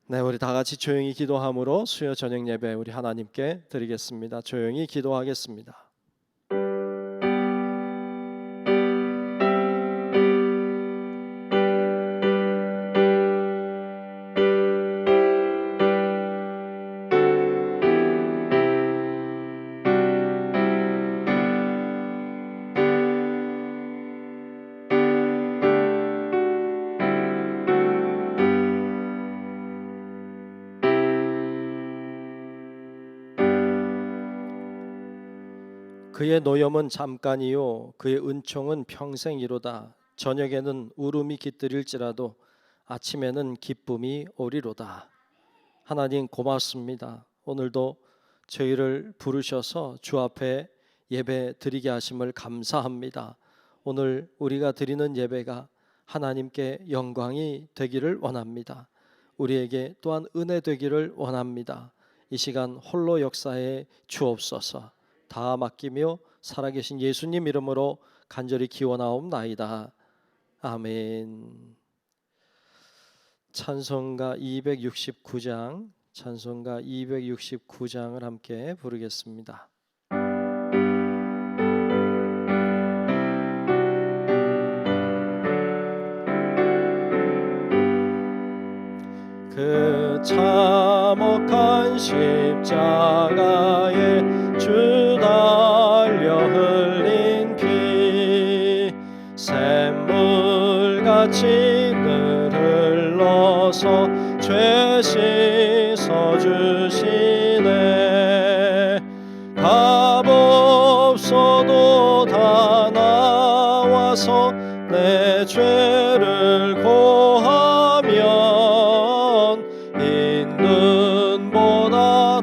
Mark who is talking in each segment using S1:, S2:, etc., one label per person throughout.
S1: 네, 우리 다 같이 조용히 기도함으로 수요 저녁 예배 우리 하나님께 드리겠습니다. 조용히 기도하겠습니다. 그의 노염은 잠깐이요 그의 은총은 평생이로다. 저녁에는 울음이 깃들일지라도 아침에는 기쁨이 오리로다. 하나님 고맙습니다. 오늘도 저희를 부르셔서 주 앞에 예배 드리게 하심을 감사합니다. 오늘 우리가 드리는 예배가 하나님께 영광이 되기를 원합니다. 우리에게 또한 은혜 되기를 원합니다. 이 시간 홀로 역사에 주옵소서. 다 맡기며 살아계신 예수님 이름으로 간절히 기원하옵나이다. 아멘. 찬송가 269장 찬송가 269장을 함께 부르겠습니다. 그 참혹한 십자가에 주 달려 흘린 피 샘물같이 늘 흘러서 죄 씻어주시네. 값 없어도 다 나와서 내 죄를 고하면 있는보다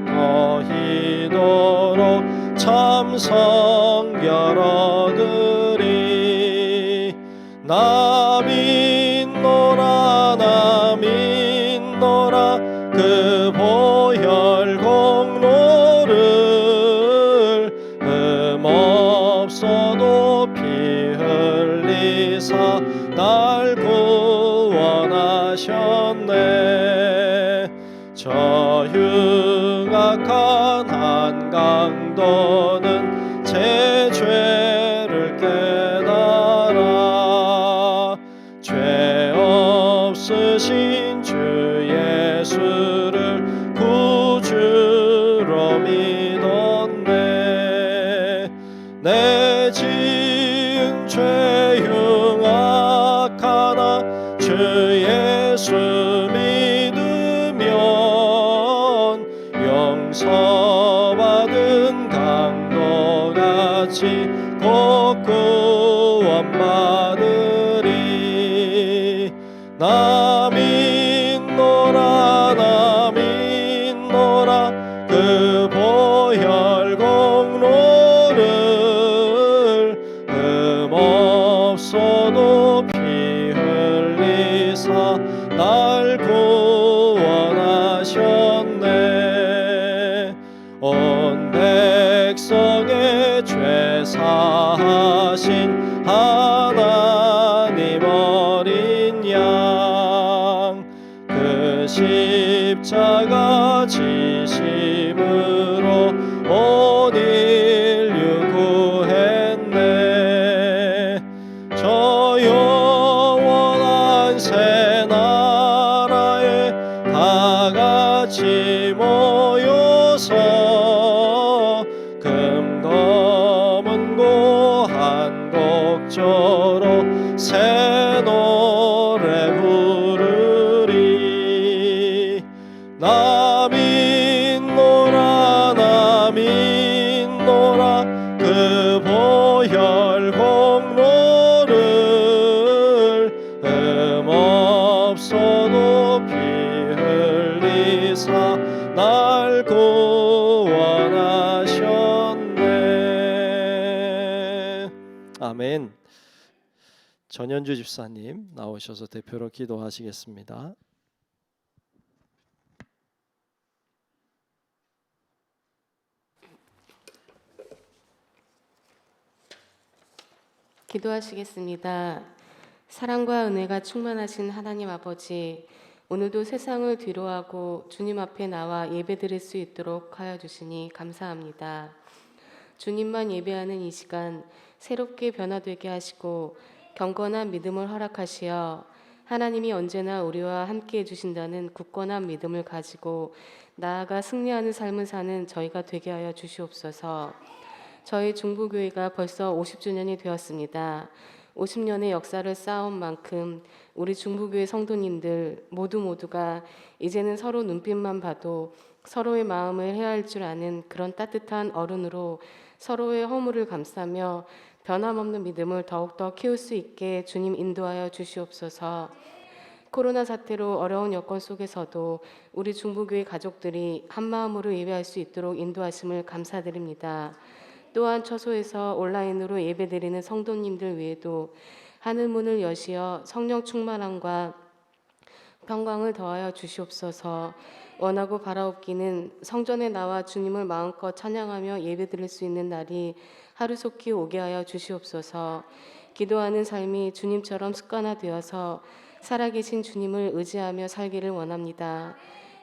S1: 더히도록 참성결 얻으리. 나 믿노라 나 믿노라 그 보혈 공로를 흠없어도 피 흘리사 날 구원하셨네. 저 흉악한 한강도는 제 죄를 깨달아 죄 없으신 주 예수를 구주로 믿었네. 내 지은 죄 흉악하나 주 예수 믿으면 용서받은 강도같이 곧 구원받으리. 나 믿노라 나 믿노라 그 보혈 공로를 흠없어도 피 흘리사 날 구원하셨네. 온 백성의 죄 사하신 하나님 어린 양 그 십자가 지심으로 온 인류 구했네. 저 영원한 새 나라에 다 같이 모여서 금검은 고한 곡조로 새 노래 부르리. 나 믿노라 나 믿노라 그 보혈 공로를 흠없어도 피 흘리사 날 구원하셨네. 아멘. 전현주 집사님 나오셔서 대표로 기도하시겠습니다.
S2: 기도하시겠습니다. 사랑과 은혜가 충만하신 하나님 아버지, 오늘도 세상을 뒤로하고 주님 앞에 나와 예배드릴 수 있도록 하여 주시니 감사합니다. 주님만 예배하는 이 시간 새롭게 변화되게 하시고 경건한 믿음을 허락하시어 하나님이 언제나 우리와 함께 해주신다는 굳건한 믿음을 가지고 나아가 승리하는 삶을 사는 저희가 되게 하여 주시옵소서. 저희 중부교회가 벌써 50주년이 되었습니다. 50년의 역사를 쌓아온 만큼 우리 중부교회 성도님들 모두가 이제는 서로 눈빛만 봐도 서로의 마음을 헤아릴 줄 아는 그런 따뜻한 어른으로 서로의 허물을 감싸며 변함없는 믿음을 더욱더 키울 수 있게 주님 인도하여 주시옵소서. 코로나 사태로 어려운 여건 속에서도 우리 중부교회 가족들이 한마음으로 예배할 수 있도록 인도하심을 감사드립니다. 또한 처소에서 온라인으로 예배드리는 성도님들 외에도 하늘 문을 여시어 성령 충만함과 평강을 더하여 주시옵소서. 원하고 바라옵기는 성전에 나와 주님을 마음껏 찬양하며 예배드릴 수 있는 날이 하루속히 오게 하여 주시옵소서. 기도하는 삶이 주님처럼 습관화되어서 살아계신 주님을 의지하며 살기를 원합니다.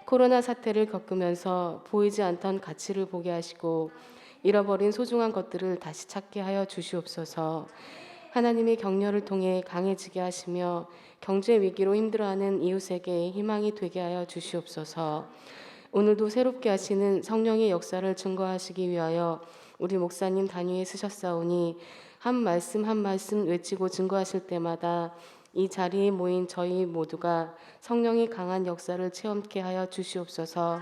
S2: 코로나 사태를 겪으면서 보이지 않던 가치를 보게 하시고 잃어버린 소중한 것들을 다시 찾게 하여 주시옵소서. 하나님의 격려를 통해 강해지게 하시며 경제 위기로 힘들어하는 이웃에게 희망이 되게 하여 주시옵소서. 오늘도 새롭게 하시는 성령의 역사를 증거하시기 위하여 우리 목사님 단위에 쓰셨사오니 한 말씀 한 말씀 외치고 증거하실 때마다 이 자리에 모인 저희 모두가 성령의 강한 역사를 체험케 하여 주시옵소서.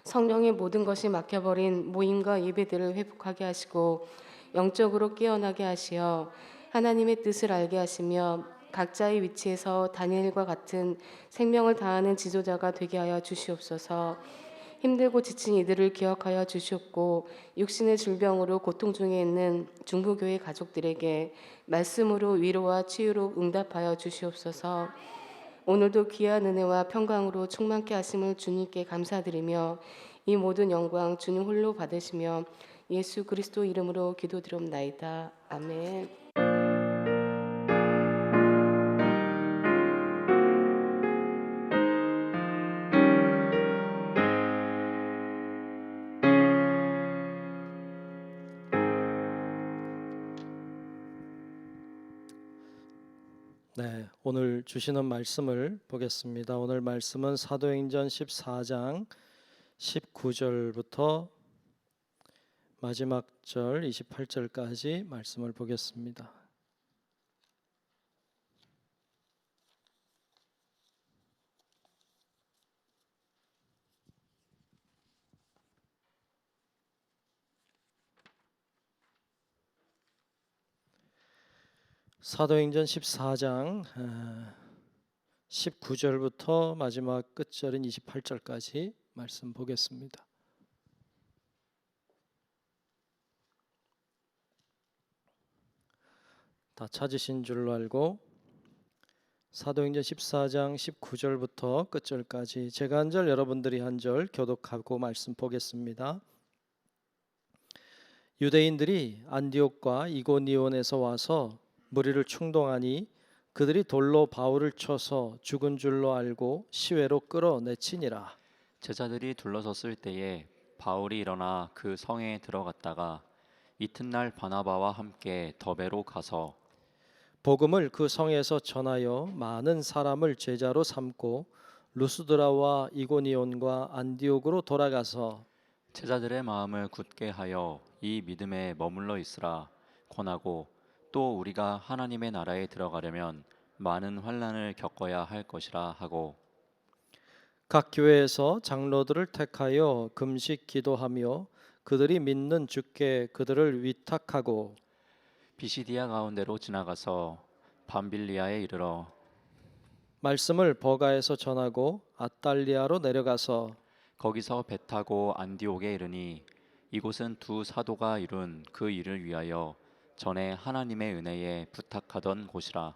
S2: 성령의 모든 것이 막혀버린 모임과 예배들을 회복하게 하시고 영적으로 깨어나게 하시어 하나님의 뜻을 알게 하시며 각자의 위치에서 다니엘과 같은 생명을 다하는 지도자가 되게 하여 주시옵소서. 힘들고 지친 이들을 기억하여 주시옵고 육신의 질병으로 고통 중에 있는 중부교회 가족들에게 말씀으로 위로와 치유로 응답하여 주시옵소서. 오늘도 귀한 은혜와 평강으로 충만케 하심을 주님께 감사드리며 이 모든 영광 주님 홀로 받으시며 예수 그리스도 이름으로 기도드리옵나이다. 아멘.
S1: 네, 오늘 주시는 말씀을 보겠습니다. 오늘 말씀은 사도행전 14장 19절부터 마지막 절 28절까지 말씀을 보겠습니다. 사도행전 14장 19절부터 마지막 끝절인 28절까지 말씀 보겠습니다. 다 찾으신 줄로 알고 사도행전 14장 19절부터 끝절까지 제가 한 절 여러분들이 한 절 교독하고 말씀 보겠습니다. 유대인들이 안디옥과 이고니온에서 와서 무리를 충동하니 그들이 돌로 바울을 쳐서 죽은 줄로 알고 시외로 끌어내치니라.
S3: 제자들이 둘러섰을 때에 바울이 일어나 그 성에 들어갔다가 이튿날 바나바와 함께 더베로 가서
S1: 복음을 그 성에서 전하여 많은 사람을 제자로 삼고 루스드라와 이고니온과 안디옥으로 돌아가서
S3: 제자들의 마음을 굳게 하여 이 믿음에 머물러 있으라 권하고 또 우리가 하나님의 나라에 들어가려면 많은 환난을 겪어야 할 것이라 하고
S1: 각 교회에서 장로들을 택하여 금식 기도하며 그들이 믿는 주께 그들을 위탁하고
S3: 비시디아 가운데로 지나가서 밤빌리아에 이르러
S1: 말씀을 버가에서 전하고 아달리아로 내려가서
S3: 거기서 배 타고 안디옥에 이르니 이곳은 두 사도가 이룬 그 일을 위하여 전에 하나님의 은혜에 부탁하던 곳이라.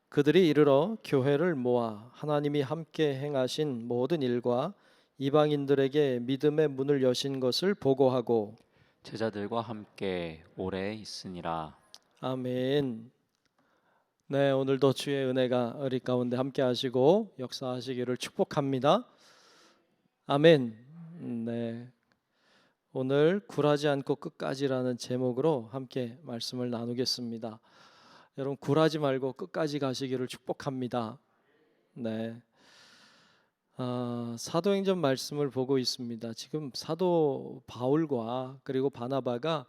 S1: 그들이 이르러 교회를 모아 하나님이 함께 행하신 모든 일과 이방인들에게 믿음의 문을 여신 것을 보고하고
S3: 제자들과 함께 오래 있으니라.
S1: 아멘. 네, 오늘도 주의 은혜가 우리 가운데 함께 하시고 역사하시기를 축복합니다. 아멘. 네. 오늘 굴하지 않고 끝까지라는 제목으로 함께 말씀을 나누겠습니다. 여러분 굴하지 말고 끝까지 가시기를 축복합니다. 네. 사도행전 말씀을 보고 있습니다. 지금 사도 바울과 그리고 바나바가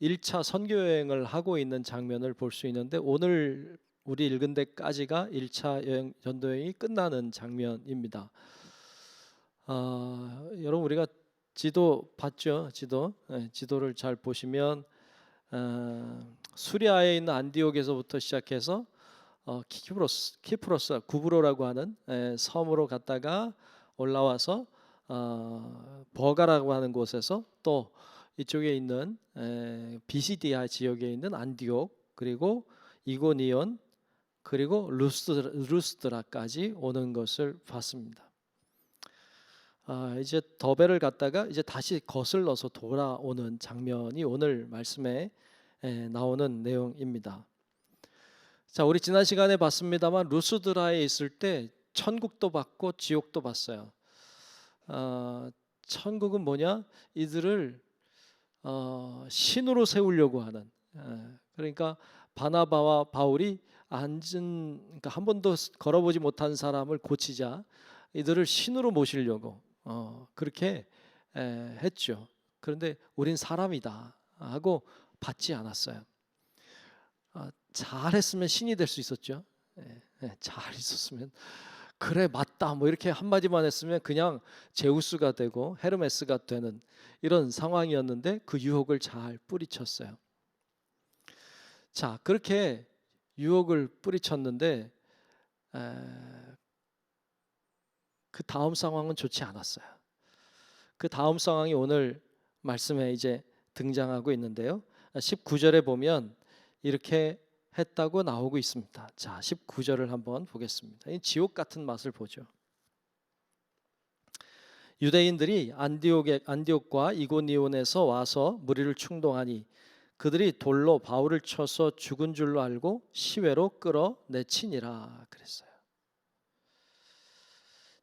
S1: 1차 선교 여행을 하고 있는 장면을 볼 수 있는데 오늘 우리 읽은 데까지가 1차 전도 여행이 끝나는 장면입니다. 여러분 우리가 지도 봤죠? 지도를 잘 보시면 수리아에 있는 안디옥에서부터 시작해서 키프로스 구브로라고 하는 섬으로 갔다가 올라와서 버가라고 하는 곳에서 또 이쪽에 있는 비시디아 지역에 있는 안디옥 그리고 이고니온 그리고 루스드라까지 오는 것을 봤습니다. 이제 더베를 갔다가 이제 다시 거슬러서 돌아오는 장면이 오늘 말씀에 나오는 내용입니다. 자, 우리 지난 시간에 봤습니다만 루스드라에 있을 때 천국도 봤고 지옥도 봤어요. 천국은 뭐냐? 이들을 신으로 세우려고 하는. 그러니까 바나바와 바울이 그러니까 한 번도 걸어보지 못한 사람을 고치자 이들을 신으로 모시려고 그렇게 했죠. 그런데 우린 사람이다 하고 받지 않았어요. 잘했으면 신이 될 수 있었죠. 잘 있었으면 그래 맞다 뭐 이렇게 한마디만 했으면 그냥 제우스가 되고 헤르메스가 되는 이런 상황이었는데 그 유혹을 잘 뿌리쳤어요. 자, 그렇게 유혹을 뿌리쳤는데 그 다음 상황은 좋지 않았어요. 그 다음 상황이 오늘 말씀에 이제 등장하고 있는데요. 19절에 보면 이렇게 했다고 나오고 있습니다. 자, 19절을 한번 보겠습니다. 이 지옥 같은 맛을 보죠. 유대인들이 안디옥과 이고니온에서 와서 무리를 충동하니 그들이 돌로 바울을 쳐서 죽은 줄로 알고 시외로 끌어내치니라 그랬어요.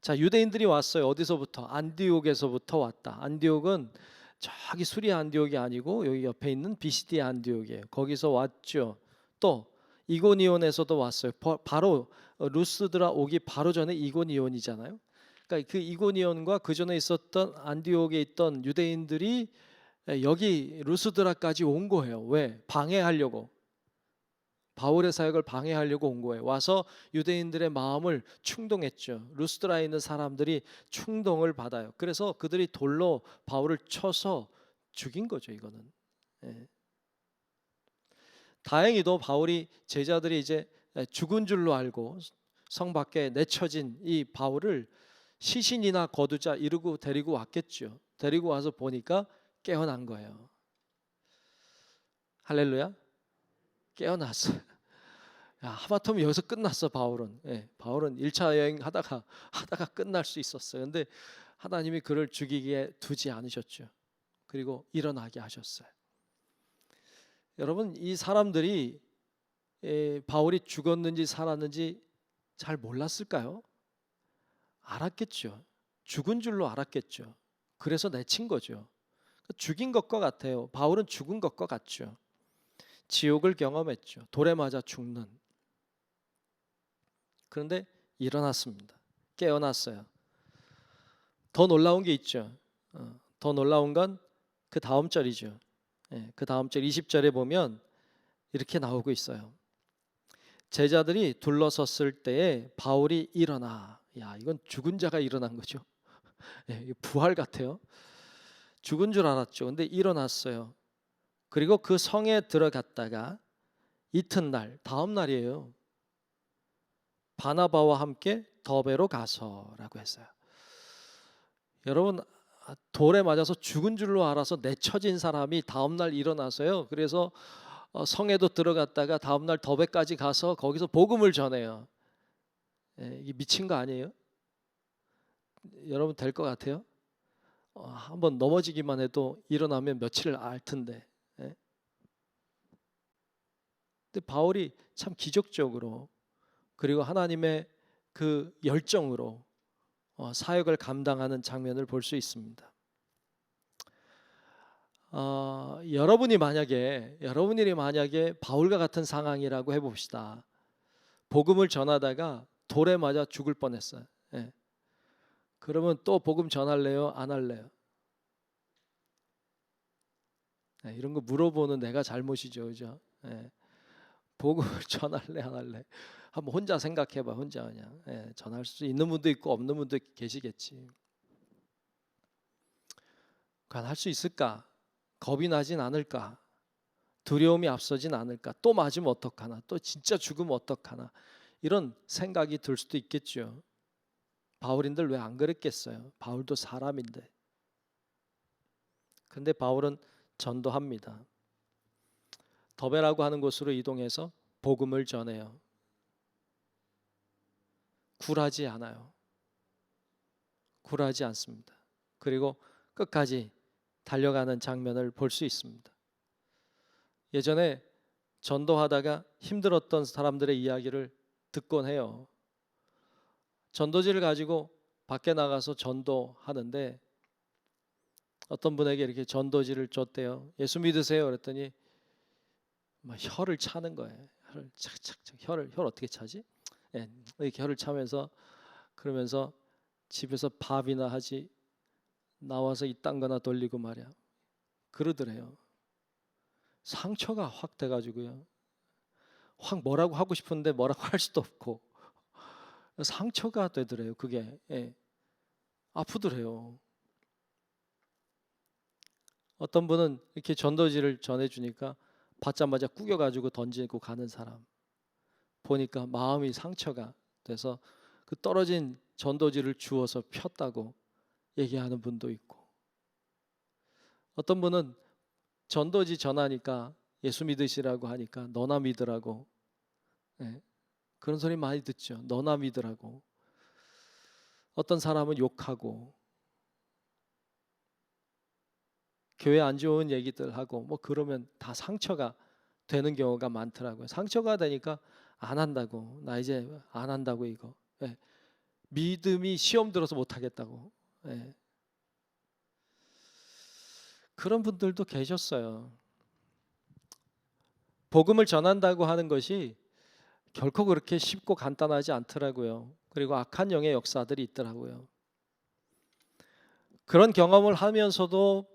S1: 자, 유대인들이 왔어요. 어디서부터? 안디옥에서부터 왔다. 안디옥은 저기 수리아 안디옥이 아니고 여기 옆에 있는 비시디아 안디옥이에요. 거기서 왔죠. 또 이고니온에서도 왔어요. 바로 루스드라 오기 바로 전에 이고니온이잖아요. 그러니까 그 이고니온과 그 전에 있었던 안디옥에 있던 유대인들이 여기 루스드라까지 온 거예요. 왜? 방해하려고. 바울의 사역을 방해하려고 온 거예요. 와서 유대인들의 마음을 충동했죠. 루스드라에 있는 사람들이 충동을 받아요. 그래서 그들이 돌로 바울을 쳐서 죽인 거죠. 이거는. 다행히도 바울이 제자들이 이제 죽은 줄로 알고 성 밖에 내쳐진 이 바울을 시신이나 거두자 이러고 데리고 왔겠죠. 데리고 와서 보니까 깨어난 거예요. 할렐루야. 깨어났어요. 야, 하마터면 여기서 끝났어. 바울은. 바울은 1차 여행 하다가 끝날 수 있었어요. 근데 하나님이 그를 죽이게 두지 않으셨죠. 그리고 일어나게 하셨어요. 여러분, 이 사람들이 바울이 죽었는지 살았는지 잘 몰랐을까요? 알았겠죠. 죽은 줄로 알았겠죠. 그래서 내친 거죠. 죽인 것과 같아요. 바울은 죽은 것과 같죠. 지옥을 경험했죠. 돌에 맞아 죽는. 그런데 일어났습니다. 깨어났어요. 더 놀라운 게 있죠. 더 놀라운 건 그 다음 절이죠. 그 다음 절 20절에 보면 이렇게 나오고 있어요. 제자들이 둘러섰을 때에 바울이 일어나. 야, 이건 죽은 자가 일어난 거죠. 부활 같아요. 죽은 줄 알았죠. 근데 일어났어요. 그리고 그 성에 들어갔다가 이튿날, 다음 날이에요. 바나바와 함께 더베로 가서라고 했어요. 여러분, 돌에 맞아서 죽은 줄로 알아서 내쳐진 사람이 다음 날 일어나서요. 그래서 성에도 들어갔다가 다음 날 더베까지 가서 거기서 복음을 전해요. 이게 미친 거 아니에요? 여러분 될 것 같아요? 한번 넘어지기만 해도 일어나면 며칠을 알 텐데. 근데 바울이 참 기적적으로 그리고 하나님의 그 열정으로 사역을 감당하는 장면을 볼 수 있습니다. 여러분이 만약에 바울과 같은 상황이라고 해봅시다. 복음을 전하다가 돌에 맞아 죽을 뻔했어요. 예. 그러면 또 복음 전할래요? 안 할래요? 예, 이런 거 물어보는 내가 잘못이죠, 그죠? 예. 복음을 전할래, 안 할래? 한번 혼자 생각해봐, 혼자 그냥. 예, 전할 수 있는 분도 있고 없는 분도 계시겠지. 과연 할 수 있을까? 겁이 나진 않을까? 두려움이 앞서진 않을까? 또 맞으면 어떡하나? 또 진짜 죽으면 어떡하나? 이런 생각이 들 수도 있겠죠. 바울인들 왜 안 그랬겠어요? 바울도 사람인데. 근데 바울은 전도합니다. 더베라고 하는 곳으로 이동해서 복음을 전해요. 굴하지 않아요. 굴하지 않습니다. 그리고 끝까지 달려가는 장면을 볼 수 있습니다. 예전에 전도하다가 힘들었던 사람들의 이야기를 듣곤 해요. 전도지를 가지고 밖에 나가서 전도하는데 어떤 분에게 이렇게 전도지를 줬대요. 예수 믿으세요? 그랬더니 막 혀를 차는 거예요. 혀를 착착착 혀를 어떻게 차지? 예, 이렇게 혀를 차면서 그러면서 집에서 밥이나 하지 나와서 이딴 거나 돌리고 말이야. 그러더래요. 상처가 확 돼가지고요. 확 뭐라고 하고 싶은데 뭐라고 할 수도 없고 상처가 되더래요. 그게 예. 아프더래요. 어떤 분은 이렇게 전도지를 전해주니까 받자마자 꾸겨가지고 던지고 가는 사람 보니까 마음이 상처가 돼서 그 떨어진 전도지를 주워서 폈다고 얘기하는 분도 있고, 어떤 분은 전도지 전하니까 예수 믿으시라고 하니까 너나 믿으라고, 예, 그런 소리 많이 듣죠. 너나 믿으라고. 어떤 사람은 욕하고 교회 안 좋은 얘기들 하고 뭐 그러면 다 상처가 되는 경우가 많더라고요. 상처가 되니까 안 한다고, 나 이제 안 한다고 이거. 예. 믿음이 시험 들어서 못 하겠다고. 예. 그런 분들도 계셨어요. 복음을 전한다고 하는 것이 결코 그렇게 쉽고 간단하지 않더라고요. 그리고 악한 영의 역사들이 있더라고요. 그런 경험을 하면서도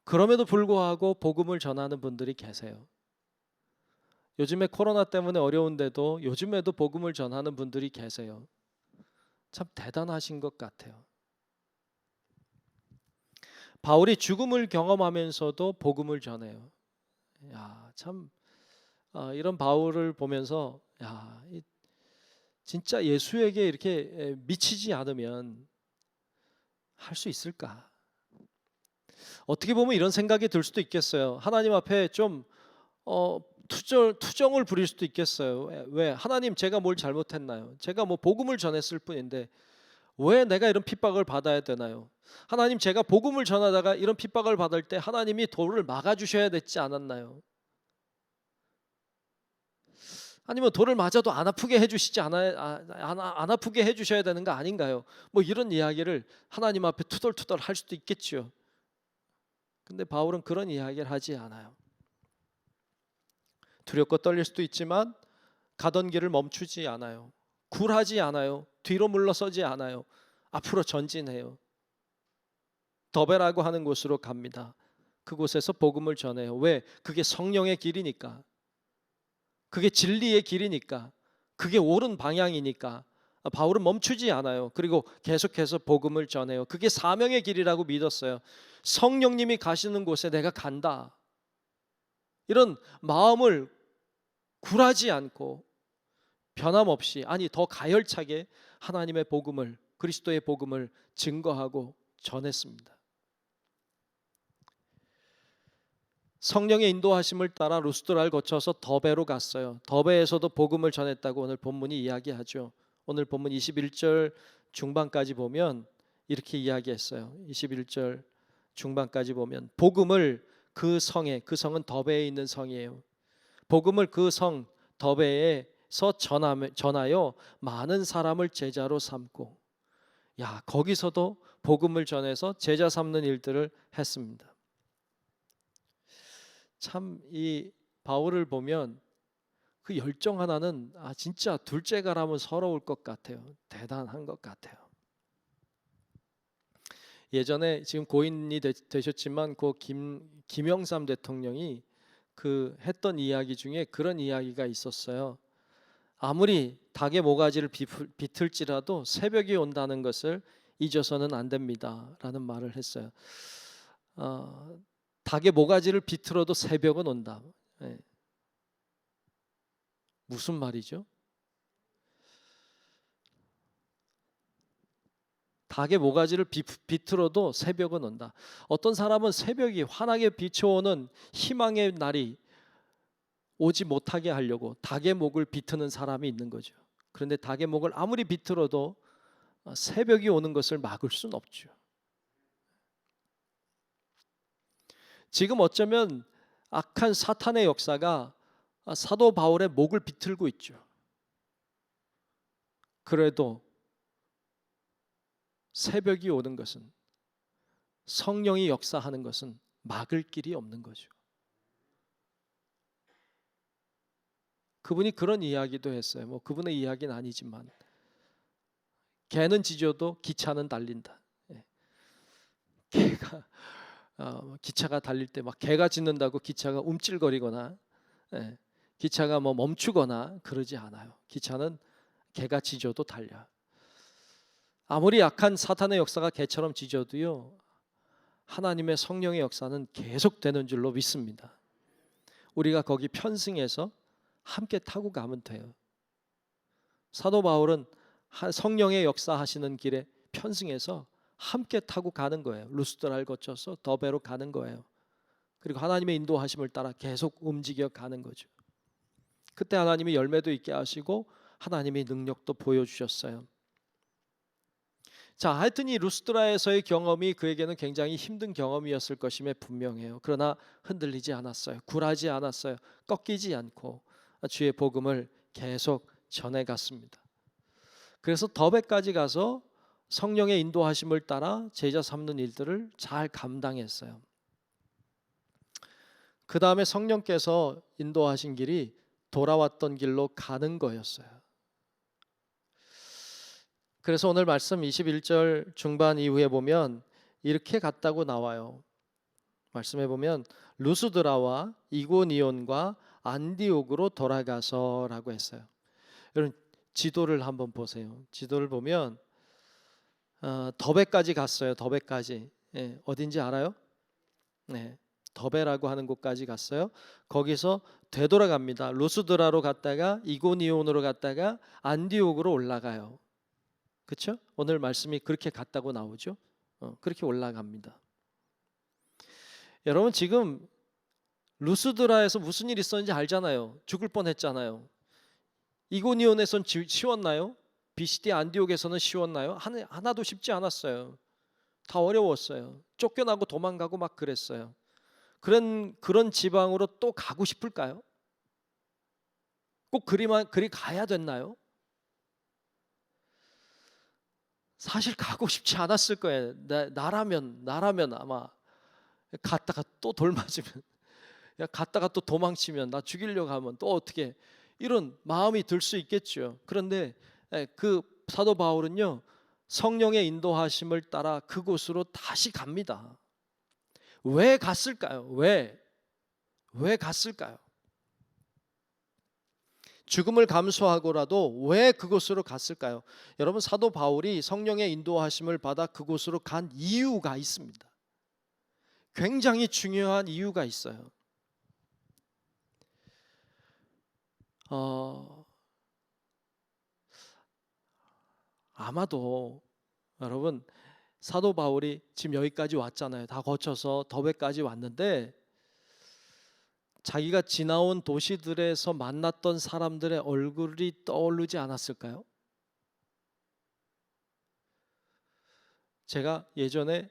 S1: 그럼에도 불구하고 복음을 전하는 분들이 계세요. 요즘에 코로나 때문에 어려운데도 요즘에도 복음을 전하는 분들이 계세요. 참 대단하신 것 같아요. 바울이 죽음을 경험하면서도 복음을 전해요. 야, 참 이런 바울을 보면서 진짜 예수에게 이렇게 미치지 않으면 할 수 있을까? 어떻게 보면 이런 생각이 들 수도 있겠어요. 하나님 앞에 좀 투정을 부릴 수도 있겠어요. 왜? 하나님, 제가 뭘 잘못했나요? 제가 뭐 복음을 전했을 뿐인데 왜 내가 이런 핍박을 받아야 되나요? 하나님, 제가 복음을 전하다가 이런 핍박을 받을 때 하나님이 돌을 막아주셔야 됐지 않았나요? 아니면 돌을 맞아도 안 아프게 해주시지 않아요? 안 아프게 해주셔야 되는 거 아닌가요? 뭐 이런 이야기를 하나님 앞에 투덜투덜 할 수도 있겠죠. 근데 바울은 그런 이야기를 하지 않아요. 두렵고 떨릴 수도 있지만 가던 길을 멈추지 않아요. 굴하지 않아요. 뒤로 물러서지 않아요. 앞으로 전진해요. 더베라고 하는 곳으로 갑니다. 그곳에서 복음을 전해요. 왜? 그게 성령의 길이니까. 그게 진리의 길이니까. 그게 옳은 방향이니까. 바울은 멈추지 않아요. 그리고 계속해서 복음을 전해요. 그게 사명의 길이라고 믿었어요. 성령님이 가시는 곳에 내가 간다. 이런 마음을 굴하지 않고 변함없이, 아니 더 가열차게 하나님의 복음을, 그리스도의 복음을 증거하고 전했습니다. 성령의 인도하심을 따라 루스드라를 거쳐서 더베로 갔어요. 더베에서도 복음을 전했다고 오늘 본문이 이야기하죠. 오늘 본문 21절 중반까지 보면 이렇게 이야기했어요. 21절 중반까지 보면 복음을 그 성에, 그 성은 더베에 있는 성이에요. 복음을 그 성 더베에서 전하여 많은 사람을 제자로 삼고, 야, 거기서도 복음을 전해서 제자 삼는 일들을 했습니다. 참 이 바울을 보면 그 열정 하나는 진짜 둘째가라면 서러울 것 같아요. 대단한 것 같아요. 예전에 지금 고인이 되셨지만 그 김영삼 대통령이 그 했던 이야기 중에 그런 이야기가 있었어요. 아무리 닭의 모가지를 비틀지라도 새벽이 온다는 것을 잊어서는 안 됩니다라는 말을 했어요. 닭의 모가지를 비틀어도 새벽은 온다. 예. 무슨 말이죠? 닭의 모가지를 비틀어도 새벽은 온다. 어떤 사람은 새벽이 환하게 비춰오는 희망의 날이 오지 못하게 하려고 닭의 목을 비트는 사람이 있는 거죠. 그런데 닭의 목을 아무리 비틀어도 새벽이 오는 것을 막을 수는 없죠. 지금 어쩌면 악한 사탄의 역사가 사도 바울의 목을 비틀고 있죠. 그래도 새벽이 오는 것은, 성령이 역사하는 것은 막을 길이 없는 거죠. 그분이 그런 이야기도 했어요. 뭐 그분의 이야기는 아니지만, 개는 짖어도 기차는 달린다. 개가 기차가 달릴 때 막 개가 짖는다고 기차가 움찔거리거나 기차가 뭐 멈추거나 그러지 않아요. 기차는 개가 짖어도 달려. 아무리 약한 사탄의 역사가 개처럼 짖어도요, 하나님의 성령의 역사는 계속되는 줄로 믿습니다. 우리가 거기 편승해서 함께 타고 가면 돼요. 사도 바울은 성령의 역사하시는 길에 편승해서 함께 타고 가는 거예요. 루스드라를 거쳐서 더베로 가는 거예요. 그리고 하나님의 인도하심을 따라 계속 움직여 가는 거죠. 그때 하나님이 열매도 있게 하시고 하나님의 능력도 보여주셨어요. 자, 하여튼 이 루스드라에서의 경험이 그에게는 굉장히 힘든 경험이었을 것임에 분명해요. 그러나 흔들리지 않았어요. 굴하지 않았어요. 꺾이지 않고 주의 복음을 계속 전해갔습니다. 그래서 더베까지 가서 성령의 인도하심을 따라 제자 삼는 일들을 잘 감당했어요. 그 다음에 성령께서 인도하신 길이 돌아왔던 길로 가는 거였어요. 그래서 오늘 말씀 21절 중반 이후에 보면 이렇게 갔다고 나와요. 말씀해 보면 루스드라와 이고니온과 안디옥으로 돌아가서라고 했어요. 여러분 지도를 한번 보세요. 지도를 보면 더베까지 갔어요. 더베까지. 어딘지 알아요? 네, 더베라고 하는 곳까지 갔어요. 거기서 되돌아갑니다. 루스드라로 갔다가 이고니온으로 갔다가 안디옥으로 올라가요. 그렇죠? 오늘 말씀이 그렇게 갔다고 나오죠. 그렇게 올라갑니다. 여러분 지금 루스드라에서 무슨 일 있었는지 알잖아요. 죽을 뻔했잖아요. 이고니온에선 쉬웠나요? 비시디 안디옥에서는 쉬웠나요? 하나도 쉽지 않았어요. 다 어려웠어요. 쫓겨나고 도망가고 막 그랬어요. 그런 지방으로 또 가고 싶을까요? 꼭 그리 가야 됐나요? 사실 가고 싶지 않았을 거예요. 나라면 아마 갔다가 또 돌 맞으면, 갔다가 또 도망치면, 나 죽이려고 하면 또 어떻게, 이런 마음이 들 수 있겠죠. 그런데 그 사도 바울은요, 성령의 인도하심을 따라 그곳으로 다시 갑니다. 왜 갔을까요? 왜 갔을까요? 죽음을 감수하고라도 왜 그곳으로 갔을까요? 여러분 사도 바울이 성령의 인도하심을 받아 그곳으로 간 이유가 있습니다. 굉장히 중요한 이유가 있어요. 아마도 여러분 사도 바울이 지금 여기까지 왔잖아요. 다 거쳐서 더베까지 왔는데 자기가 지나온 도시들에서 만났던 사람들의 얼굴이 떠오르지 않았을까요? 제가 예전에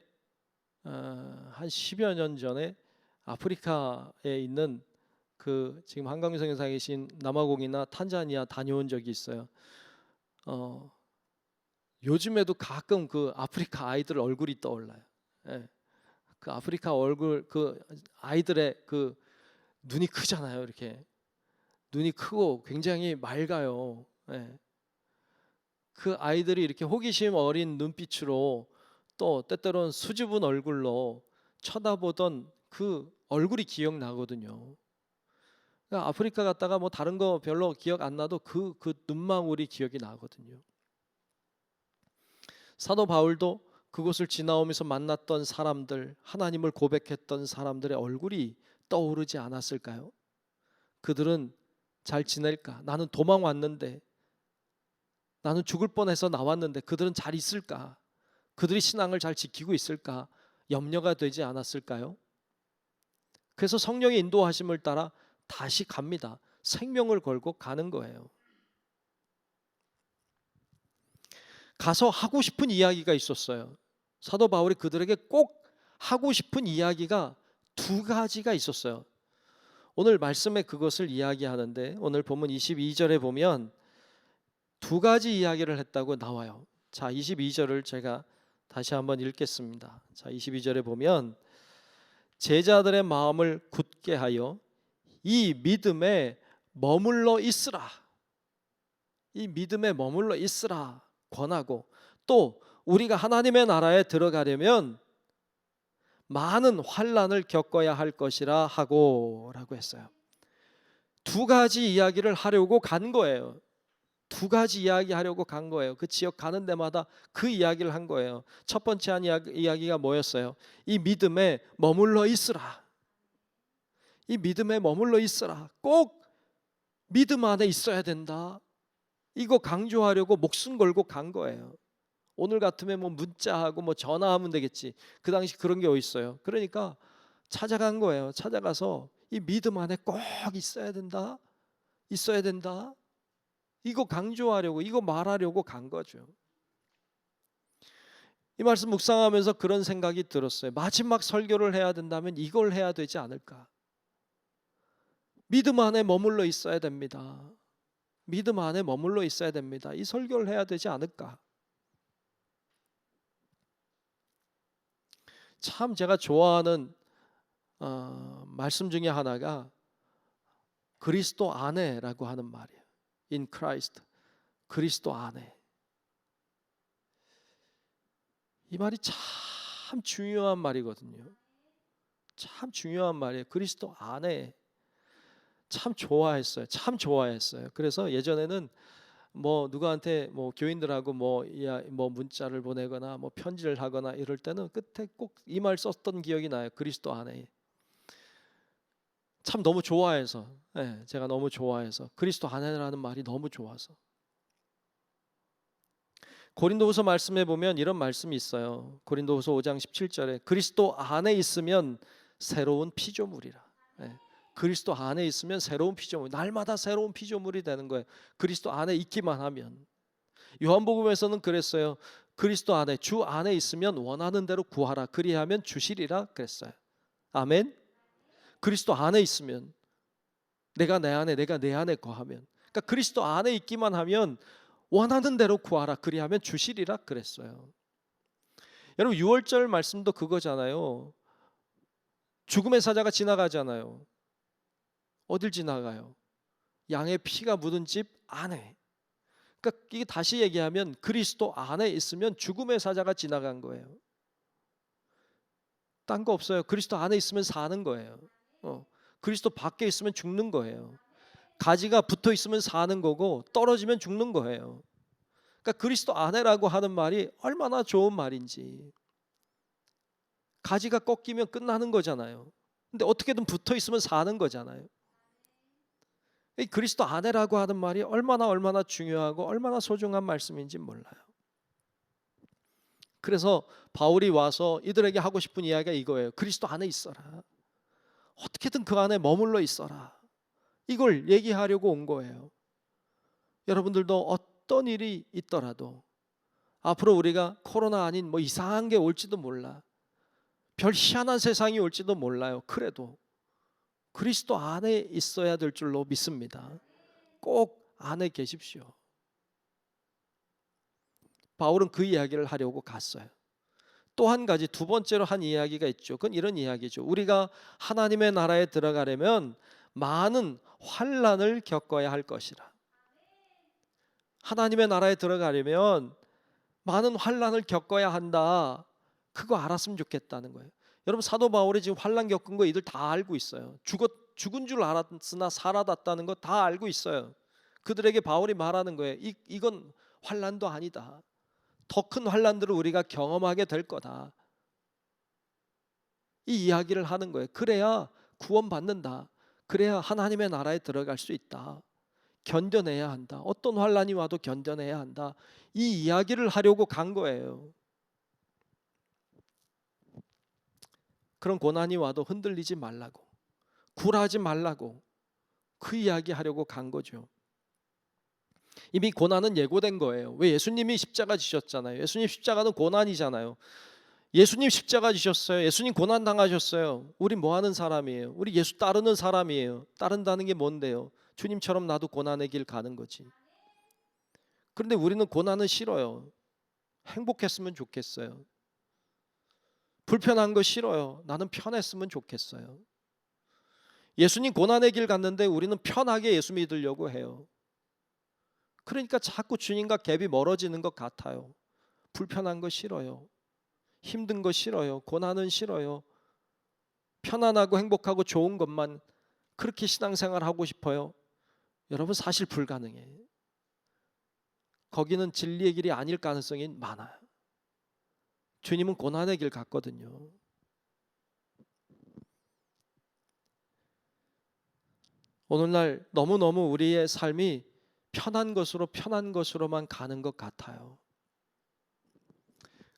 S1: 한 10여 년 전에 아프리카에 있는 그 지금 한강성에 사 계신 남아공이나 탄자니아 다녀온 적이 있어요. 요즘에도 가끔 그 아프리카 아이들 얼굴이 떠올라요. 예. 그 아프리카 얼굴 그 아이들의 그 눈이 크잖아요. 이렇게 눈이 크고 굉장히 맑아요. 예. 그 아이들이 이렇게 호기심 어린 눈빛으로 또 때때로는 수줍은 얼굴로 쳐다보던 그 얼굴이 기억나거든요. 그러니까 아프리카 갔다가 뭐 다른 거 별로 기억 안 나도 그 눈망울이 기억이 나거든요. 사도 바울도 그곳을 지나오면서 만났던 사람들, 하나님을 고백했던 사람들의 얼굴이 떠오르지 않았을까요? 그들은 잘 지낼까? 나는 도망 왔는데, 나는 죽을 뻔해서 나왔는데 그들은 잘 있을까? 그들이 신앙을 잘 지키고 있을까? 염려가 되지 않았을까요? 그래서 성령의 인도하심을 따라 다시 갑니다. 생명을 걸고 가는 거예요. 가서 하고 싶은 이야기가 있었어요. 사도 바울이 그들에게 꼭 하고 싶은 이야기가 두 가지가 있었어요. 오늘 말씀에 그것을 이야기하는데 오늘 본문 22절에 보면 두 가지 이야기를 했다고 나와요. 자, 22절을 제가 다시 한번 읽겠습니다. 자, 22절에 보면 제자들의 마음을 굳게 하여 이 믿음에 머물러 있으라. 이 믿음에 머물러 있으라 권하고, 또 우리가 하나님의 나라에 들어가려면 많은 환난을 겪어야 할 것이라 하고 라고 했어요. 두 가지 이야기를 하려고 간 거예요. 두 가지 이야기 하려고 간 거예요. 그 지역 가는 데마다 그 이야기를 한 거예요. 첫 번째 한 이야기가 뭐였어요? 이 믿음에 머물러 있으라. 이 믿음에 머물러 있으라. 꼭 믿음 안에 있어야 된다. 이거 강조하려고 목숨 걸고 간 거예요. 오늘 같으면 뭐 문자하고 뭐 전화하면 되겠지. 그 당시 그런 게 어디 있어요. 그러니까 찾아간 거예요. 찾아가서 이 믿음 안에 꼭 있어야 된다. 있어야 된다. 이거 강조하려고, 이거 말하려고 간 거죠. 이 말씀 묵상하면서 그런 생각이 들었어요. 마지막 설교를 해야 된다면 이걸 해야 되지 않을까. 믿음 안에 머물러 있어야 됩니다. 믿음 안에 머물러 있어야 됩니다. 이 설교를 해야 되지 않을까. 참 제가 좋아하는 말씀 중에 하나가 그리스도 안에라고 하는 말이에요. In Christ, 그리스도 안에. 이 말이 참 중요한 말이거든요. 참 중요한 말이에요. 그리스도 안에. 참 좋아했어요. 참 좋아했어요. 그래서 예전에는 뭐 누구한테 뭐 교인들하고 뭐 문자를 보내거나 뭐 편지를 하거나 이럴 때는 끝에 꼭 이 말 썼던 기억이 나요. 그리스도 안에. 참 너무 좋아해서, 제가 너무 좋아해서 그리스도 안에라는 말이 너무 좋아서. 고린도후서 말씀에 보면 이런 말씀이 있어요. 고린도후서 5장 17절에 그리스도 안에 있으면 새로운 피조물이라. 그리스도 안에 있으면 새로운 피조물, 날마다 새로운 피조물이 되는 거예요. 그리스도 안에 있기만 하면. 요한복음에서는 그랬어요. 그리스도 안에, 주 안에 있으면 원하는 대로 구하라. 그리하면 주시리라 그랬어요. 아멘. 그리스도 안에 있으면, 내가 내 안에, 내가 내 안에 거하면, 그러니까 그리스도 안에 있기만 하면 원하는 대로 구하라. 그리하면 주시리라 그랬어요. 여러분 6월절 말씀도 그거잖아요. 죽음의 사자가 지나가잖아요. 어딜 지나가요? 양의 피가 묻은 집 안에. 그러니까 이게 다시 얘기하면 그리스도 안에 있으면 죽음의 사자가 지나간 거예요. 딴 거 없어요. 그리스도 안에 있으면 사는 거예요. 그리스도 밖에 있으면 죽는 거예요. 가지가 붙어 있으면 사는 거고 떨어지면 죽는 거예요. 그러니까 그리스도 안에라고 하는 말이 얼마나 좋은 말인지. 가지가 꺾이면 끝나는 거잖아요. 근데 어떻게든 붙어 있으면 사는 거잖아요. 이 그리스도 안에라고 하는 말이 얼마나 중요하고 얼마나 소중한 말씀인지 몰라요. 그래서 바울이 와서 이들에게 하고 싶은 이야기가 이거예요. 그리스도 안에 있어라. 어떻게든 그 안에 머물러 있어라. 이걸 얘기하려고 온 거예요. 여러분들도 어떤 일이 있더라도 앞으로 우리가 코로나 아닌 뭐 이상한 게 올지도 몰라. 별 희한한 세상이 올지도 몰라요. 그래도 그리스도 안에 있어야 될 줄로 믿습니다. 꼭 안에 계십시오. 바울은 그 이야기를 하려고 갔어요. 또 한 가지, 두 번째로 한 이야기가 있죠. 그건 이런 이야기죠. 우리가 하나님의 나라에 들어가려면 많은 환난을 겪어야 할 것이라. 하나님의 나라에 들어가려면 많은 환난을 겪어야 한다. 그거 알았으면 좋겠다는 거예요. 여러분, 사도 바울이 지금 환난 겪은 거 이들 다 알고 있어요. 죽은 줄 알았으나 살아났다는 거 다 알고 있어요. 그들에게 바울이 말하는 거예요. 이건 환난도 아니다. 더 큰 환난들을 우리가 경험하게 될 거다. 이 이야기를 하는 거예요. 그래야 구원받는다. 그래야 하나님의 나라에 들어갈 수 있다. 견뎌내야 한다. 어떤 환난이 와도 견뎌내야 한다. 이 이야기를 하려고 간 거예요. 그런 고난이 와도 흔들리지 말라고, 굴하지 말라고 그 이야기 하려고 간 거죠. 이미 고난은 예고된 거예요. 왜? 예수님이 십자가 지셨잖아요. 예수님 십자가는 고난이잖아요. 예수님 십자가 지셨어요. 예수님 고난 당하셨어요. 우리 뭐 하는 사람이에요? 우리 예수 따르는 사람이에요. 따른다는 게 뭔데요? 주님처럼 나도 고난의 길 가는 거지. 그런데 우리는 고난은 싫어요. 행복했으면 좋겠어요. 불편한 거 싫어요. 나는 편했으면 좋겠어요. 예수님 고난의 길 갔는데 우리는 편하게 예수 믿으려고 해요. 그러니까 자꾸 주님과 갭이 멀어지는 것 같아요. 불편한 거 싫어요. 힘든 거 싫어요. 고난은 싫어요. 편안하고 행복하고 좋은 것만 그렇게 신앙생활 하고 싶어요. 여러분, 사실 불가능해요. 거기는 진리의 길이 아닐 가능성이 많아요. 주님은 고난의 길 갔거든요. 오늘날 너무너무 우리의 삶이 편한 것으로만 가는 것 같아요.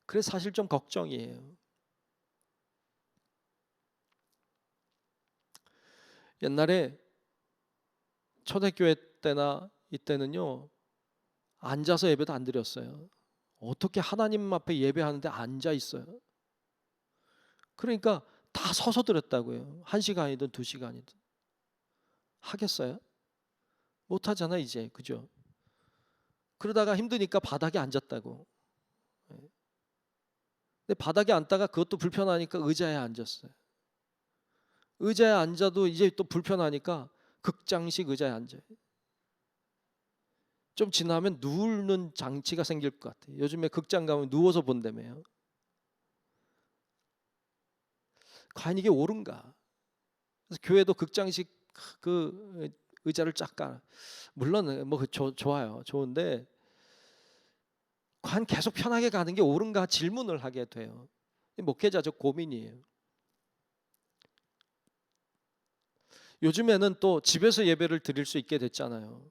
S1: 그래서 사실 좀 걱정이에요. 옛날에 초대교회 때나 이때는요, 앉아서 예배도 안 드렸어요. 어떻게 하나님 앞에 예배하는데 앉아 있어요? 그러니까 다 서서 드렸다고요. 1시간이든 2시간이든. 하겠어요? 못 하잖아 이제. 그죠? 그러다가 힘드니까 바닥에 앉았다고. 근데 바닥에 앉다가 그것도 불편하니까 의자에 앉았어요. 의자에 앉아도 이제 또 불편하니까 극장식 의자에 앉아요. 좀 지나면 누우는 장치가 생길 것 같아요. 요즘에 극장 가면 누워서 본다며요. 과연 이게 옳은가? 그래서 교회도 극장식 그 의자를 쫙 깔아. 물론 뭐 좋아요. 좋은데 과연 계속 편하게 가는 게 옳은가 질문을 하게 돼요. 목회자적 고민이에요. 요즘에는 또 집에서 예배를 드릴 수 있게 됐잖아요.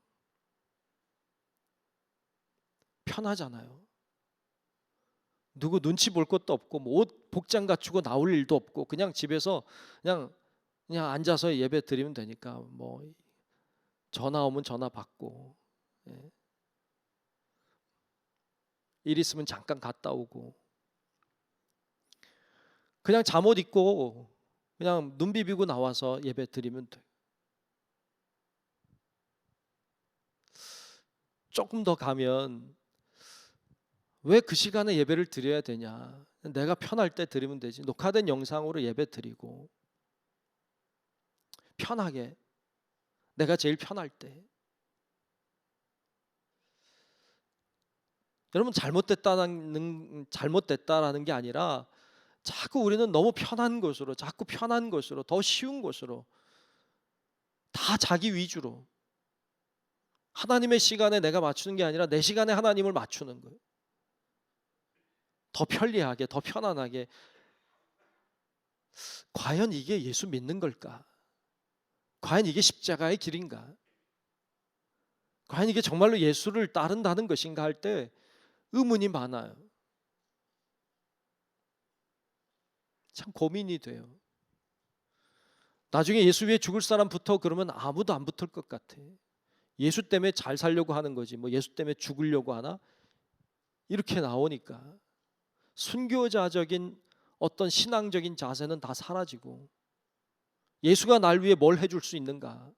S1: 편하잖아요. 누구 눈치 볼 것도 없고 뭐 옷 복장 갖추고 나올 일도 없고 그냥 집에서 그냥 앉아서 예배 드리면 되니까 뭐 전화 오면 전화 받고, 예. 일 있으면 잠깐 갔다 오고 그냥 잠옷 입고 그냥 눈 비비고 나와서 예배 드리면 돼요. 조금 더 가면 왜 그 시간에 예배를 드려야 되냐? 내가 편할 때 드리면 되지. 녹화된 영상으로 예배 드리고 편하게 내가 제일 편할 때. 여러분, 잘못됐다라는 게 아니라 자꾸 우리는 너무 편한 것으로, 자꾸 편한 것으로, 더 쉬운 것으로, 다 자기 위주로 하나님의 시간에 내가 맞추는 게 아니라 내 시간에 하나님을 맞추는 거예요. 더 편리하게, 더 편안하게. 과연 이게 예수 믿는 걸까? 과연 이게 십자가의 길인가? 과연 이게 정말로 예수를 따른다는 것인가 할 때 의문이 많아요. 참 고민이 돼요. 나중에 예수 위에 죽을 사람 붙어 그러면 아무도 안 붙을 것 같아. 예수 때문에 잘 살려고 하는 거지 뭐 예수 때문에 죽으려고 하나? 이렇게 나오니까 순교자적인 어떤 신앙적인 자세는 다 사라지고 예수가 날 위해 뭘 해줄 수 있는가?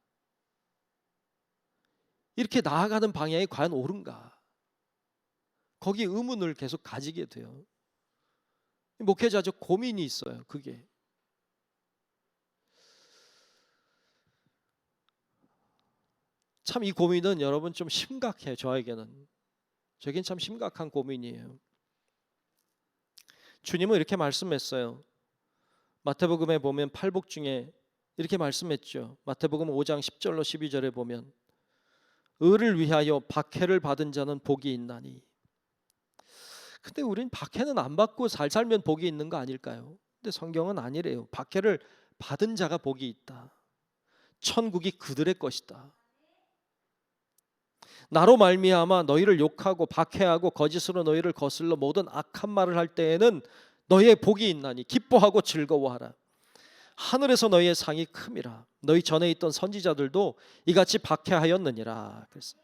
S1: 이렇게 나아가는 방향이 과연 옳은가? 거기에 의문을 계속 가지게 돼요. 목회자적 고민이 있어요. 그게. 참 이 고민은 여러분 좀 심각해요. 저에게는. 저에겐 참 심각한 고민이에요. 주님은 이렇게 말씀했어요. 마태복음에 보면 팔복 중에 이렇게 말씀했죠. 마태복음 5장 10절로 12절에 보면 의를 위하여 박해를 받은 자는 복이 있나니. 근데 우린 박해는 안 받고 잘 살면 복이 있는 거 아닐까요? 근데 성경은 아니래요. 박해를 받은 자가 복이 있다. 천국이 그들의 것이다. 나로 말미암아 너희를 욕하고 박해하고 거짓으로 너희를 거슬러 모든 악한 말을 할 때에는 너희의 복이 있나니 기뻐하고 즐거워하라. 하늘에서 너희의 상이 큼이라. 너희 전에 있던 선지자들도 이같이 박해하였느니라. 그래서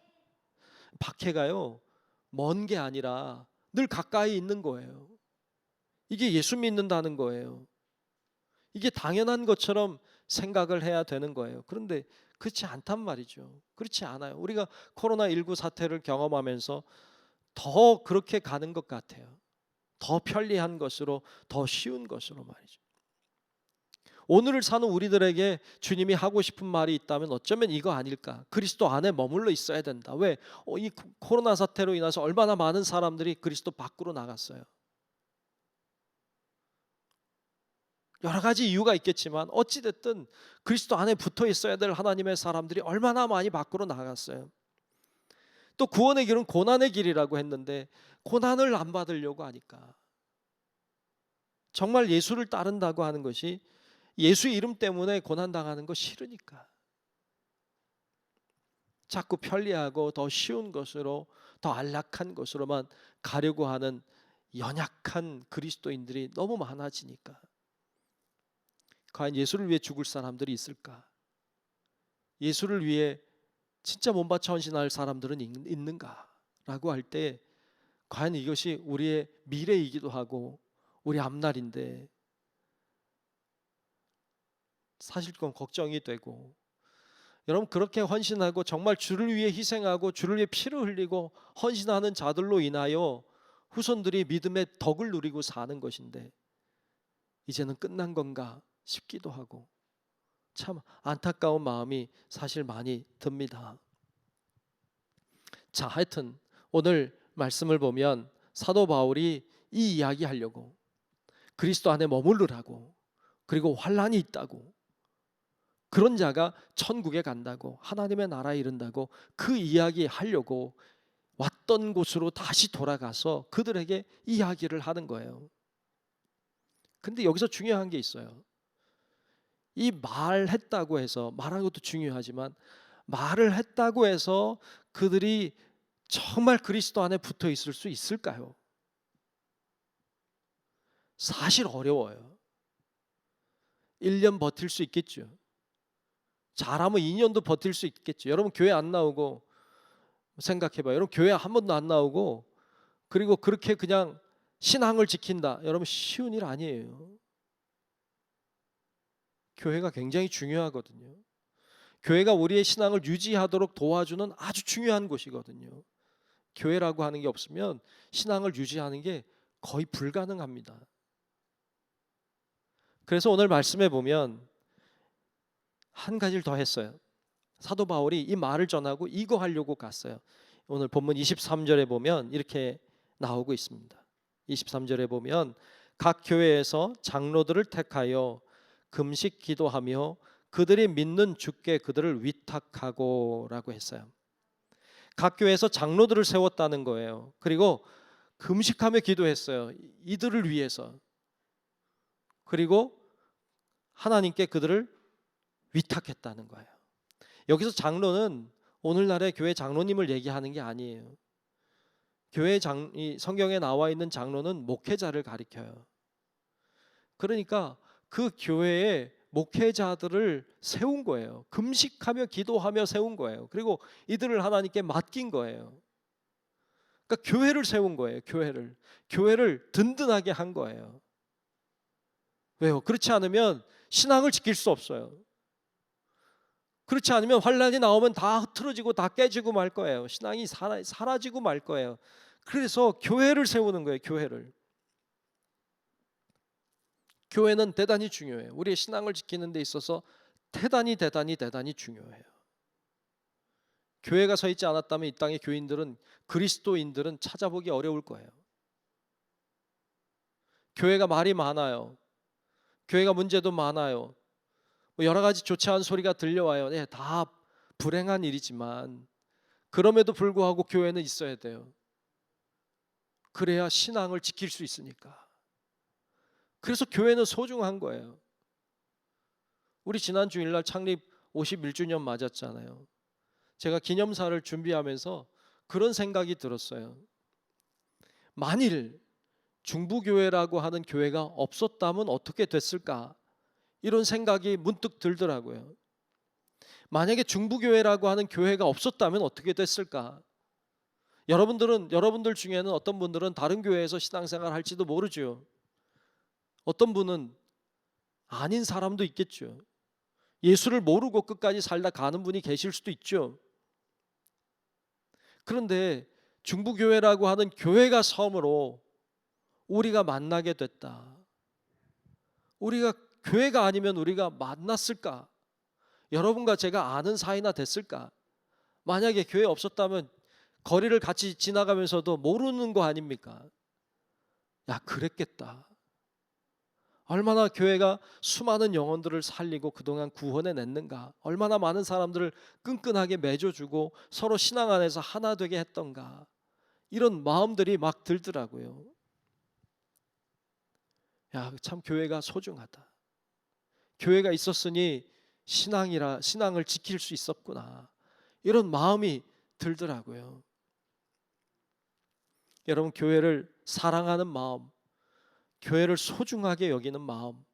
S1: 박해가요 먼 게 아니라 늘 가까이 있는 거예요. 이게 예수 믿는다는 거예요. 이게 당연한 것처럼 생각을 해야 되는 거예요. 그런데 그렇지 않단 말이죠. 그렇지 않아요. 우리가 코로나19 사태를 경험하면서 더 그렇게 가는 것 같아요. 더 편리한 것으로, 더 쉬운 것으로 말이죠. 오늘을 사는 우리들에게 주님이 하고 싶은 말이 있다면 어쩌면 이거 아닐까? 그리스도 안에 머물러 있어야 된다. 왜? 이 코로나 사태로 인해서 얼마나 많은 사람들이 그리스도 밖으로 나갔어요. 여러 가지 이유가 있겠지만 어찌됐든 그리스도 안에 붙어 있어야 될 하나님의 사람들이 얼마나 많이 밖으로 나갔어요. 또 구원의 길은 고난의 길이라고 했는데 고난을 안 받으려고 하니까, 정말 예수를 따른다고 하는 것이 예수 이름 때문에 고난당하는 거 싫으니까 자꾸 편리하고 더 쉬운 것으로, 더 안락한 것으로만 가려고 하는 연약한 그리스도인들이 너무 많아지니까 과연 예수를 위해 죽을 사람들이 있을까? 예수를 위해 진짜 몸바쳐 헌신할 사람들은 있는가? 라고 할 때 과연 이것이 우리의 미래이기도 하고 우리 앞날인데 사실 그건 걱정이 되고, 여러분 그렇게 헌신하고 정말 주를 위해 희생하고 주를 위해 피를 흘리고 헌신하는 자들로 인하여 후손들이 믿음의 덕을 누리고 사는 것인데 이제는 끝난 건가 싶기도 하고 참 안타까운 마음이 사실 많이 듭니다. 자, 하여튼 오늘 말씀을 보면 사도 바울이 이 이야기 하려고, 그리스도 안에 머무르라고, 그리고 환난이 있다고, 그런 자가 천국에 간다고, 하나님의 나라에 이른다고 그 이야기 하려고 왔던 곳으로 다시 돌아가서 그들에게 이야기를 하는 거예요. 근데 여기서 중요한 게 있어요. 이 말했다고 해서, 말하는 것도 중요하지만 말을 했다고 해서 그들이 정말 그리스도 안에 붙어 있을 수 있을까요? 사실 어려워요. 1년 버틸 수 있겠죠. 잘하면 2년도 버틸 수 있겠죠. 여러분 교회 안 나오고 생각해봐요. 여러분 교회 한 번도 안 나오고 그리고 그렇게 그냥 신앙을 지킨다. 여러분 쉬운 일 아니에요. 교회가 굉장히 중요하거든요. 교회가 우리의 신앙을 유지하도록 도와주는 아주 중요한 곳이거든요. 교회라고 하는 게 없으면 신앙을 유지하는 게 거의 불가능합니다. 그래서 오늘 말씀해 보면 한 가지를 더 했어요. 사도 바울이 이 말을 전하고 이거 하려고 갔어요. 오늘 본문 23절에 보면 이렇게 나오고 있습니다. 23절에 보면 각 교회에서 장로들을 택하여 금식 기도하며 그들이 믿는 주께 그들을 위탁하고 라고 했어요. 각 교회에서 장로들을 세웠다는 거예요. 그리고 금식하며 기도했어요. 이들을 위해서. 그리고 하나님께 그들을 위탁했다는 거예요. 여기서 장로는 오늘날의 교회 장로님을 얘기하는 게 아니에요. 교회 이 성경에 나와 있는 장로는 목회자를 가리켜요. 그러니까 그 교회에 목회자들을 세운 거예요. 금식하며 기도하며 세운 거예요. 그리고 이들을 하나님께 맡긴 거예요. 그러니까 교회를 세운 거예요. 교회를 든든하게 한 거예요. 왜요? 그렇지 않으면 신앙을 지킬 수 없어요. 그렇지 않으면 환란이 나오면 다 흐트러지고 다 깨지고 말 거예요. 신앙이 사라지고 말 거예요. 그래서 교회를 세우는 거예요. 교회는 대단히 중요해요. 우리의 신앙을 지키는 데 있어서 대단히 중요해요. 교회가 서 있지 않았다면 이 땅의 교인들은, 그리스도인들은 찾아보기 어려울 거예요. 교회가 말이 많아요. 교회가 문제도 많아요. 뭐 여러 가지 좋지 않은 소리가 들려와요. 네, 다 불행한 일이지만 그럼에도 불구하고 교회는 있어야 돼요. 그래야 신앙을 지킬 수 있으니까. 그래서 교회는 소중한 거예요. 우리 지난 주일날 창립 51주년 맞았잖아요. 제가 기념사를 준비하면서 그런 생각이 들었어요. 만일 중부교회라고 하는 교회가 없었다면 어떻게 됐을까? 이런 생각이 문득 들더라고요. 만약에 중부교회라고 하는 교회가 없었다면 어떻게 됐을까? 여러분들 중에는 어떤 분들은 다른 교회에서 신앙생활 할지도 모르죠. 어떤 분은 아닌 사람도 있겠죠. 예수를 모르고 끝까지 살다 가는 분이 계실 수도 있죠. 그런데 중부교회라고 하는 교회가 처음으로 우리가 만나게 됐다. 우리가 교회가 아니면 우리가 만났을까? 여러분과 제가 아는 사이나 됐을까? 만약에 교회 없었다면 거리를 같이 지나가면서도 모르는 거 아닙니까? 야, 그랬겠다. 얼마나 교회가 수많은 영혼들을 살리고 그동안 구원해 냈는가. 얼마나 많은 사람들을 끈끈하게 맺어주고 서로 신앙 안에서 하나 되게 했던가. 이런 마음들이 막 들더라고요. 야, 참 교회가 소중하다. 교회가 있었으니 신앙을 지킬 수 있었구나. 이런 마음이 들더라고요. 여러분, 교회를 사랑하는 마음, 교회를 소중하게 여기는 마음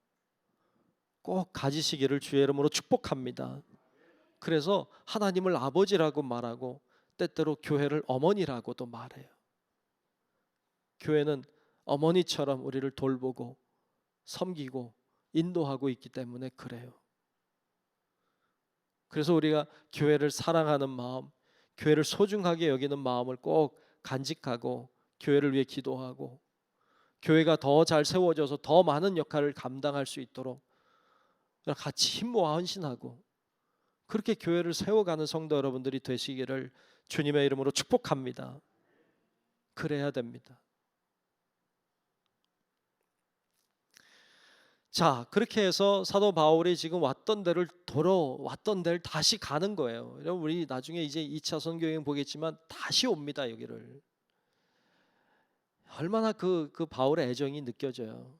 S1: 꼭 가지시기를 주의 이름으로 축복합니다. 그래서 하나님을 아버지라고 말하고 때때로 교회를 어머니라고도 말해요. 교회는 어머니처럼 우리를 돌보고 섬기고 인도하고 있기 때문에 그래요. 그래서 우리가 교회를 사랑하는 마음, 교회를 소중하게 여기는 마음을 꼭 간직하고 교회를 위해 기도하고 교회가 더 잘 세워져서 더 많은 역할을 감당할 수 있도록 같이 힘 모아 헌신하고 그렇게 교회를 세워가는 성도 여러분들이 되시기를 주님의 이름으로 축복합니다. 그래야 됩니다. 자, 그렇게 해서 사도 바울이 지금 왔던 데를 다시 가는 거예요. 여러분, 우리 나중에 이제 2차 선교 여행 보겠지만 다시 옵니다, 여기를. 얼마나 그 바울의 애정이 느껴져요.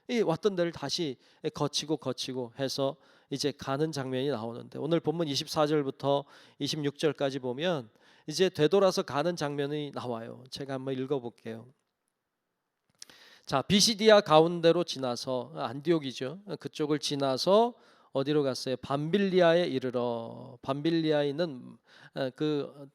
S1: 이 왔던 데를 다시 거치고 해서 이제 가는 장면이 나오는데 오늘 본문 24절부터 26절까지 보면 이제 되돌아서 가는 장면이 나와요. 제가 한번 읽어볼게요. 자, 비시디아 가운데로 지나서 안디옥이죠. 그쪽을 지나서 어디로 갔어요? 밤빌리아에 이르러. 밤빌리아에 있는 그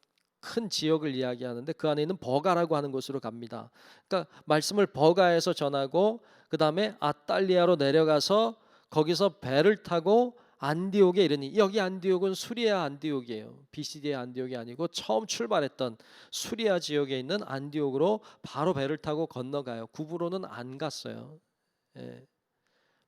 S1: 큰 지역을 이야기하는데 그 안에 있는 버가라고 하는 곳으로 갑니다. 그러니까 말씀을 버가에서 전하고 그 다음에 아탈리아로 내려가서 거기서 배를 타고 안디옥에 이르니, 여기 안디옥은 수리아 안디옥이에요. 비시디아 안디옥이 아니고 처음 출발했던 수리아 지역에 있는 안디옥으로 바로 배를 타고 건너가요. 구부로는 안 갔어요. 예,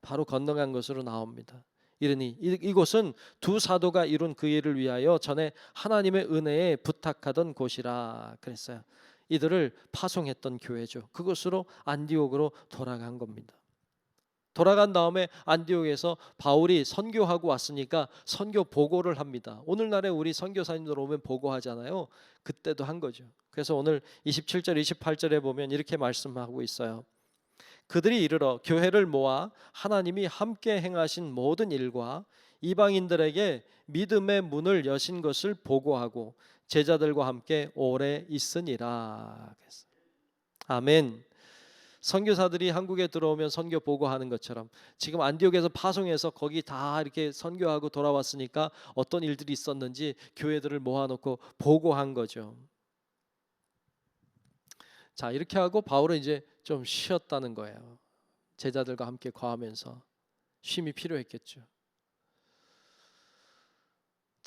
S1: 바로 건너간 것으로 나옵니다. 이르니 이곳은 두 사도가 이룬 그 일을 위하여 전에 하나님의 은혜에 부탁하던 곳이라 그랬어요. 이들을 파송했던 교회죠. 그곳으로 안디옥으로 돌아간 겁니다. 돌아간 다음에 안디옥에서 바울이 선교하고 왔으니까 선교 보고를 합니다. 오늘날에 우리 선교사님들 오면 보고하잖아요. 그때도 한 거죠. 그래서 오늘 27절 28절에 보면 이렇게 말씀하고 있어요. 그들이 이르러 교회를 모아 하나님이 함께 행하신 모든 일과 이방인들에게 믿음의 문을 여신 것을 보고하고 제자들과 함께 오래 있으니라. 아멘. 선교사들이 한국에 들어오면 선교 보고하는 것처럼 지금 안디옥에서 파송해서 거기 다 이렇게 선교하고 돌아왔으니까 어떤 일들이 있었는지 교회들을 모아놓고 보고한 거죠. 자, 이렇게 하고 바울은 이제 좀 쉬었다는 거예요. 제자들과 함께 거하면서 쉼이 필요했겠죠.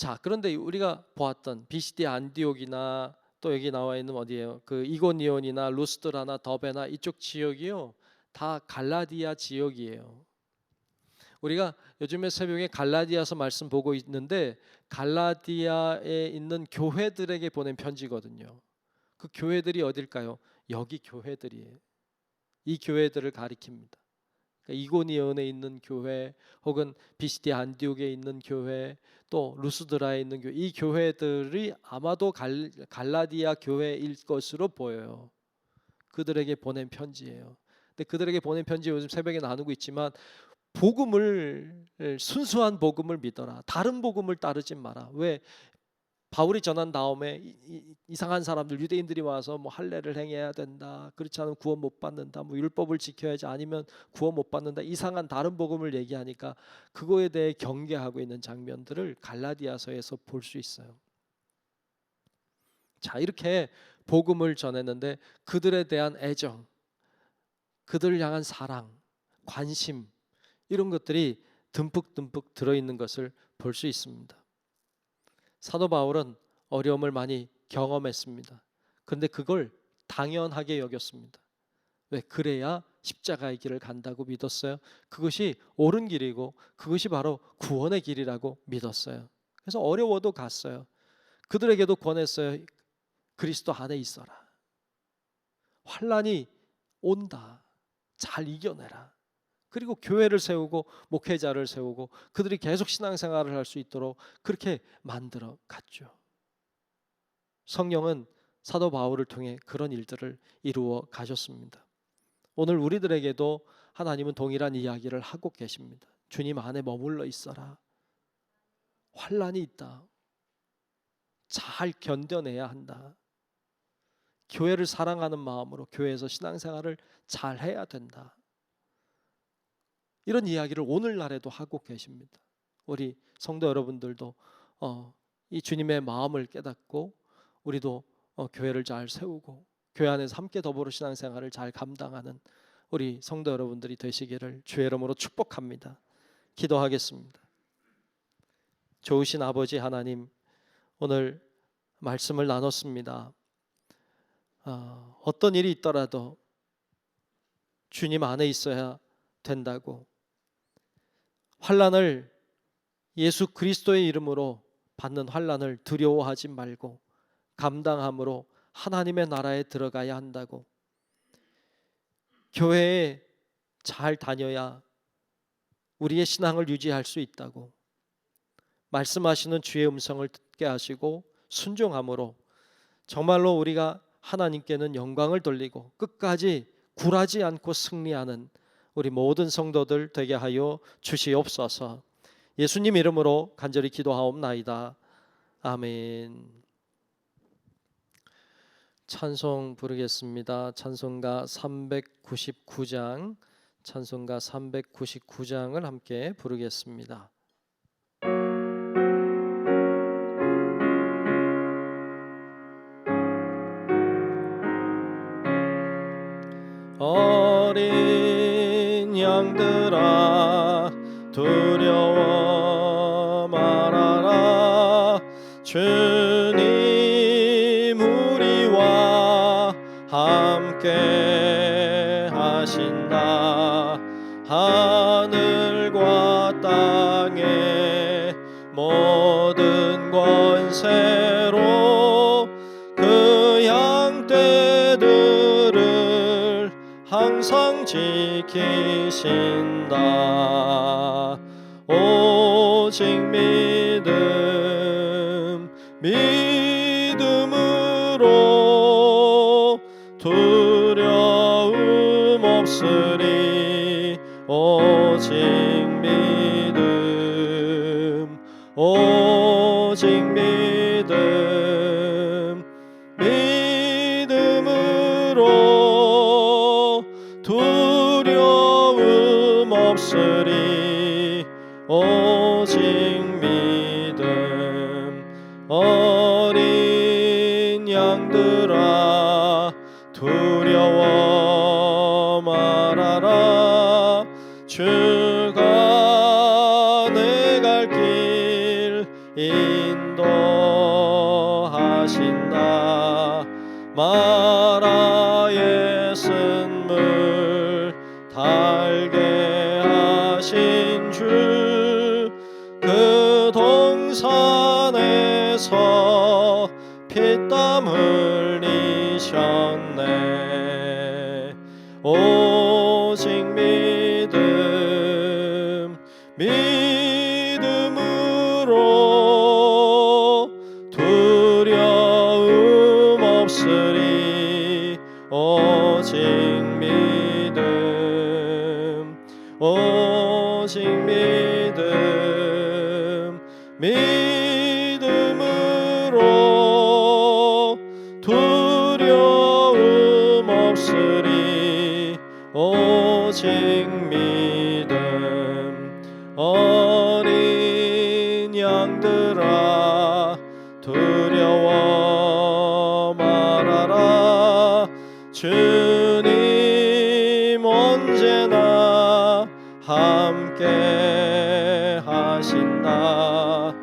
S1: 자, 그런데 우리가 보았던 비시디 안디옥이나 또 여기 나와 있는 어디예요? 그 이고니온이나 루스드라나 더베나 이쪽 지역이요, 다 갈라디아 지역이에요. 우리가 요즘에 새벽에 갈라디아서 말씀 보고 있는데 갈라디아에 있는 교회들에게 보낸 편지거든요. 그 교회들이 어딜까요? 여기 교회들이에요. 이 교회들을 가리킵니다. 그러니까 이고니온에 있는 교회, 혹은 비시디 안디옥에 있는 교회, 또 루스드라에 있는 교회, 이 교회들이 아마도 갈라디아 교회일 것으로 보여요. 그들에게 보낸 편지예요. 근데 그들에게 보낸 편지 요즘 새벽에 나누고 있지만, 복음을, 순수한 복음을 믿어라. 다른 복음을 따르지 마라. 왜? 바울이 전한 다음에 이상한 사람들, 유대인들이 와서 뭐 할례를 행해야 된다, 그렇지 않으면 구원 못 받는다, 뭐 율법을 지켜야지 아니면 구원 못 받는다, 이상한 다른 복음을 얘기하니까 그거에 대해 경계하고 있는 장면들을 갈라디아서에서 볼 수 있어요. 자, 이렇게 복음을 전했는데 그들에 대한 애정, 그들을 향한 사랑, 관심, 이런 것들이 듬뿍듬뿍 들어있는 것을 볼 수 있습니다. 사도 바울은 어려움을 많이 경험했습니다. 그런데 그걸 당연하게 여겼습니다. 왜? 그래야 십자가의 길을 간다고 믿었어요. 그것이 옳은 길이고 그것이 바로 구원의 길이라고 믿었어요. 그래서 어려워도 갔어요. 그들에게도 권했어요. 그리스도 안에 있어라. 환난이 온다. 잘 이겨내라. 그리고 교회를 세우고 목회자를 세우고 그들이 계속 신앙생활을 할 수 있도록 그렇게 만들어 갔죠. 성령은 사도 바울을 통해 그런 일들을 이루어 가셨습니다. 오늘 우리들에게도 하나님은 동일한 이야기를 하고 계십니다. 주님 안에 머물러 있어라. 환난이 있다. 잘 견뎌내야 한다. 교회를 사랑하는 마음으로 교회에서 신앙생활을 잘 해야 된다. 이런 이야기를 오늘날에도 하고 계십니다. 우리 성도 여러분들도 이 주님의 마음을 깨닫고 우리도 교회를 잘 세우고 교회 안에서 함께 더불어 신앙생활을 잘 감당하는 우리 성도 여러분들이 되시기를 주의 이름으로 축복합니다. 기도하겠습니다. 좋으신 아버지 하나님, 오늘 말씀을 나눴습니다. 어떤 일이 있더라도 주님 안에 있어야 된다고, 환난을 예수 그리스도의 이름으로 받는 환난을 두려워하지 말고 감당함으로 하나님의 나라에 들어가야 한다고, 교회에 잘 다녀야 우리의 신앙을 유지할 수 있다고, 말씀하시는 주의 음성을 듣게 하시고 순종함으로 정말로 우리가 하나님께는 영광을 돌리고 끝까지 굴하지 않고 승리하는 우리 모든 성도들 되게 하여 주시옵소서. 예수님 이름으로 간절히 기도하옵나이다. 아멘. 찬송 부르겠습니다. 찬송가 399장, 찬송가 399장을 함께 부르겠습니다. 어린 양들아 두려워 말아라. 주님 우리와 함께 하신다. 하늘과 땅의 모든 권세로 그 양떼들을 항상 지키신다. 오직 믿음으로 두려움 없으리. 오직 믿음으로 두려움 없으리. 오직 믿음. 어린 양들아 두려워 말아라. 주가 내 갈 길 마라의 쓴물 달게 하신 주 그 동산에서 피땀 흘리셨네. 오직 믿음으로 두려움 없으리. 오직 믿음으로 두려움 없으리. 오직 믿음. 어린 양들아 두려워 말아라. 주님 언제나 함께 하신다.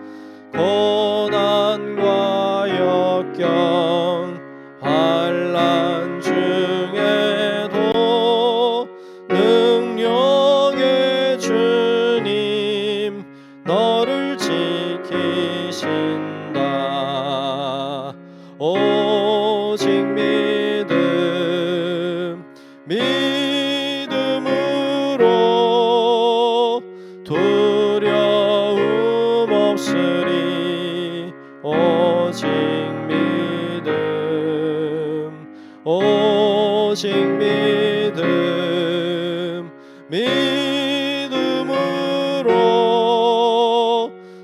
S1: 고난과 역경 환난 중에도 능력의 주님 너를 지키신다. 오직 믿음으로 두려움 없으리. 오직 믿음으로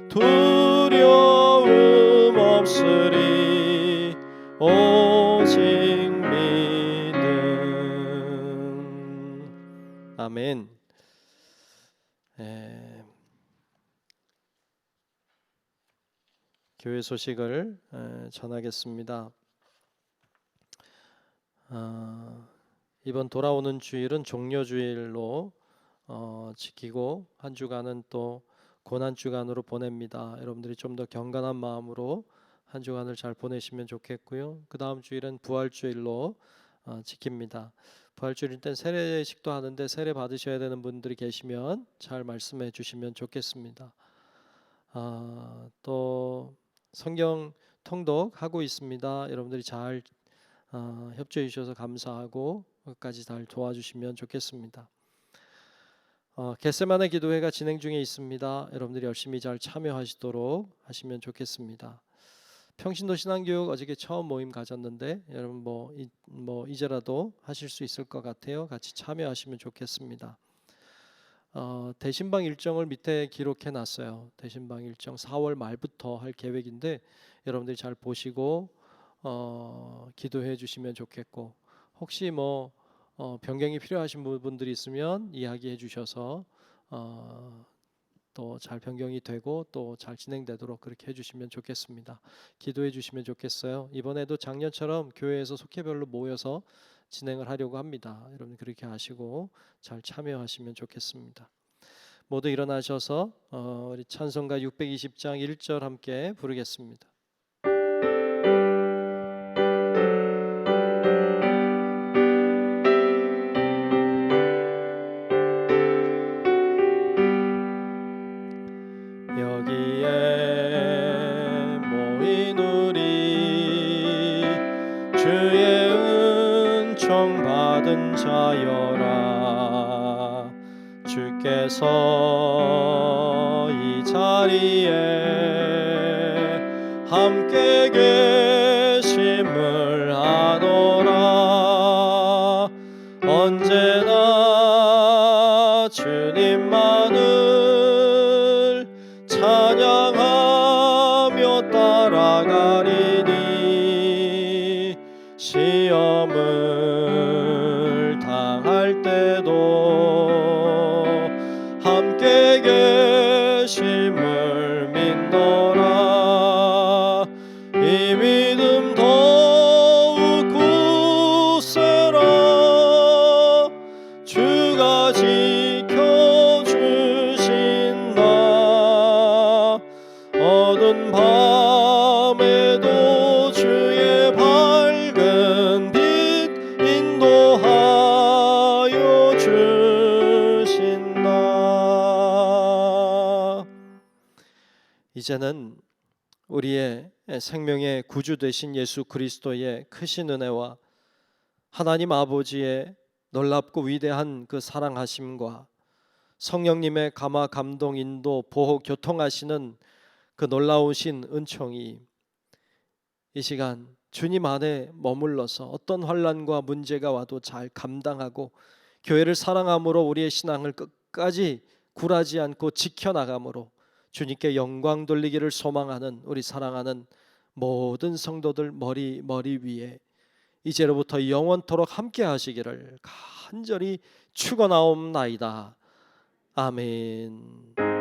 S1: 두려움 없으리. 오직 믿음. 아멘. 교회 소식을 전하겠습니다. 이번 돌아오는 주일은 종료주일로 지키고 한 주간은 또 고난 주간으로 보냅니다. 여러분들이 좀 더 경건한 마음으로 한 주간을 잘 보내시면 좋겠고요. 그 다음 주일은 부활주일로 지킵니다. 부활주일 땐 세례식도 하는데 세례 받으셔야 되는 분들이 계시면 잘 말씀해 주시면 좋겠습니다. 또 성경 통독하고 있습니다. 여러분들이 잘 협조해 주셔서 감사하고 끝까지 잘 도와주시면 좋겠습니다. 겟세마네 기도회가 진행 중에 있습니다. 여러분들이 열심히 잘 참여하시도록 하시면 좋겠습니다. 평신도 신앙교육 어저께 처음 모임 가졌는데 여러분 이제라도 하실 수 있을 것 같아요. 같이 참여하시면 좋겠습니다. 대신방 일정을 밑에 기록해 놨어요. 대신방 일정 4월 말부터 할 계획인데 여러분들이 잘 보시고 기도해 주시면 좋겠고, 혹시 변경이 필요하신 분들이 있으면 이야기해 주셔서 또 잘 변경이 되고 또 잘 진행되도록 그렇게 해주시면 좋겠습니다. 기도해 주시면 좋겠어요. 이번에도 작년처럼 교회에서 속회별로 모여서 진행을 하려고 합니다. 여러분 그렇게 하시고 잘 참여하시면 좋겠습니다. 모두 일어나셔서 우리 찬송가 620장 1절 함께 부르겠습니다. 여기에 모인 우리 주의 은총 받은 자여라. 주께서 이 자리에 함께 계심을 아노라. 언제나 주님만을 찬양하며 따라가리니 시험을 당할 때도 함께 계심을 믿노라. 이 믿음 더욱 굳세라. 주가 지켜주신다. 어두운 밤에도 주의 밝은 이제는 우리의 생명의 구주 되신 예수 그리스도의 크신 은혜와 하나님 아버지의 놀랍고 위대한 그 사랑하심과 성령님의 감화 감동 인도 보호 교통하시는 그 놀라우신 은총이 이 시간 주님 안에 머물러서 어떤 환난과 문제가 와도 잘 감당하고 교회를 사랑함으로 우리의 신앙을 끝까지 굴하지 않고 지켜나감으로 주님께 영광 돌리기를 소망하는 우리 사랑하는 모든 성도들 머리 위에 이제로부터 영원토록 함께 하시기를 간절히 축원하옵나이다. 아멘.